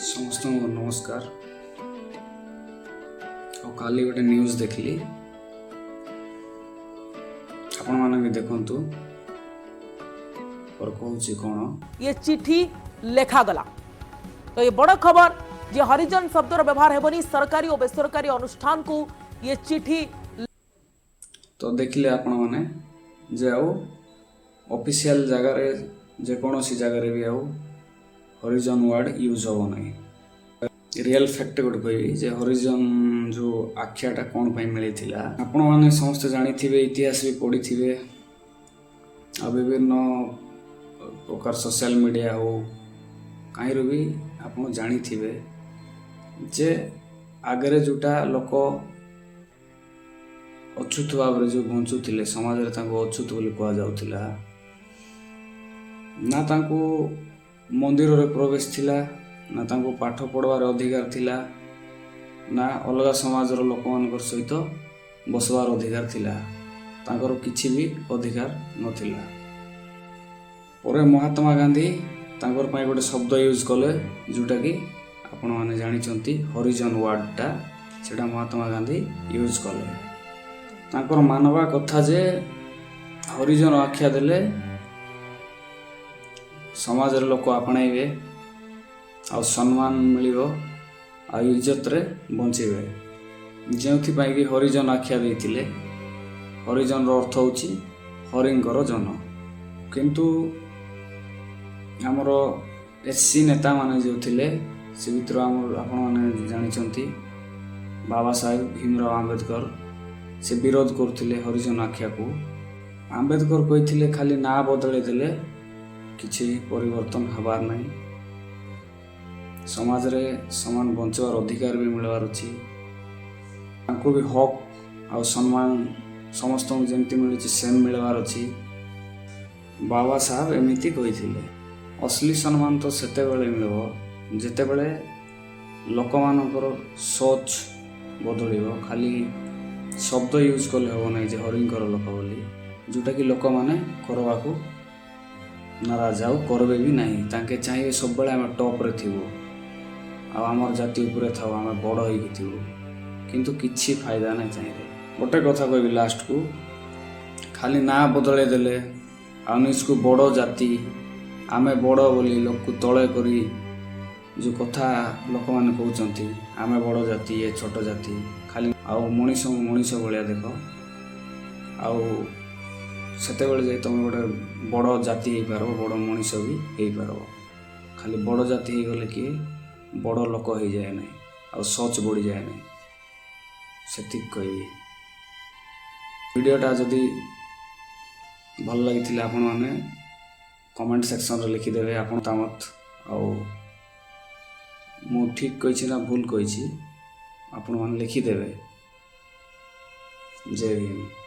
समस्त को नमस्कार। काली गोटे न्यूज देखली आपण माने भी देखंतु और कहूची कोन ये चिट्ठी लेखा गला। तो ये बड़ खबर जे हरिजन शब्दर व्यवहार हेबनी सरकारी और बेसरकारी अनुष्ठान को ये चिट्ठी तो देखले आपण माने जे आउ ऑफिशियल जगह रे जे कोनोसी जगह रे भी आउ हरिजन वर्ड यूज हो नहीं। रियल फैक्ट गोटे कहि जे हरिजन जो आख्याटा कौन पाई मिली थिला आपण माने समस्त जानी थिबे, इतिहास भी पढ़ी थिबे आ विभिन्न प्रकार सोशल मीडिया हो कहीं भी आपण जानी थिबे जे आगरे जोटा लोक अछूत भाव जो बंचुथिले समाज रे तांको अछूत बोली कहा जाउथिला ना तांको मंदिर रे प्रवेश थिला ना तांको पाठ पढ़वार अधिकार थिला ना अलग समाज रो लोक मानकर सहित बसवार अधिकार थिला तांकर किछि भी अधिकार नथिला। परे महात्मा गांधी तांकर पाई गोटे शब्द यूज कले जोटा कि आपण माने जानि चंती हरिजन वर्डटा सेटा महात्मा गांधी यूज कले। तांकर मानवा कथा जे हरिजन आख्या देले समाज रे लोक आपणाइबे आ सम्मान मिलिबो आ इज्जत रे बंचीबे। जेउथि पाई कि हरिजन आख्या देथिले हरिजन रो अर्थ होची हरिंकर जन। किंतु हमरो एससी नेता माने जो थिले से भितर हमर आपण माने जानि चंती बाबा साहेब भीमराव आंबेडकर से विरोध करथिले हरिजन आख्या को। आंबेडकर कहिथिले खाली ना बदले देले किछि परिवर्तन हबार नहीं, समाज रे समान बंचवार अधिकार भी मिलवार अछि, तांको भी हक आ सम्मान समस्त जेमती मिलुछि सेम मिलवार अछि। बाबा साहब एमिति कहिथिले असली सम्मान तो सेते बेले मिलबो जेते बेले लोक मानकर सोच बदलिबो। खाली शब्द यूज कले हो नहीं जे हरिंकर लोक बोली जोटा कि लोक माने करबा को नाराज आउ करबे भी नहीं। तांके चाहिए सब बेले हम टॉप रे थिबो आ हमर जाति ऊपर थाओ हम बड़ होई थिबो, किंतु किछि फायदा नहीं चाहिए। गोटे कथा कहबी लास्ट को खाली ना बदले देले आ निजको बड़ जाति आमे बड़ बोली लोक को तळे करी जो कथा लोक माने कहउचंती आमे बड़ जाति ए छोट जाति खाली आ मनीष मनीष भलिया देखो आउ सेते बेले जे तुम गोटे बड़ जाति हे पारो बड़ मनीष भी हे पारो। खाली बड़ जाति हे गले कि बड़ लोक हो जाए नहीं आ सोच बढ़ी जाए नहीं। सेतिक कहबी वीडियोटा जदि भल लगी आपण माने कमेंट सेक्शन रे लिखि देबे आपण तामत आ मु ठीक कहिछि ना भूल कहिछि आपण माने लिखि देबे। जय हिंद।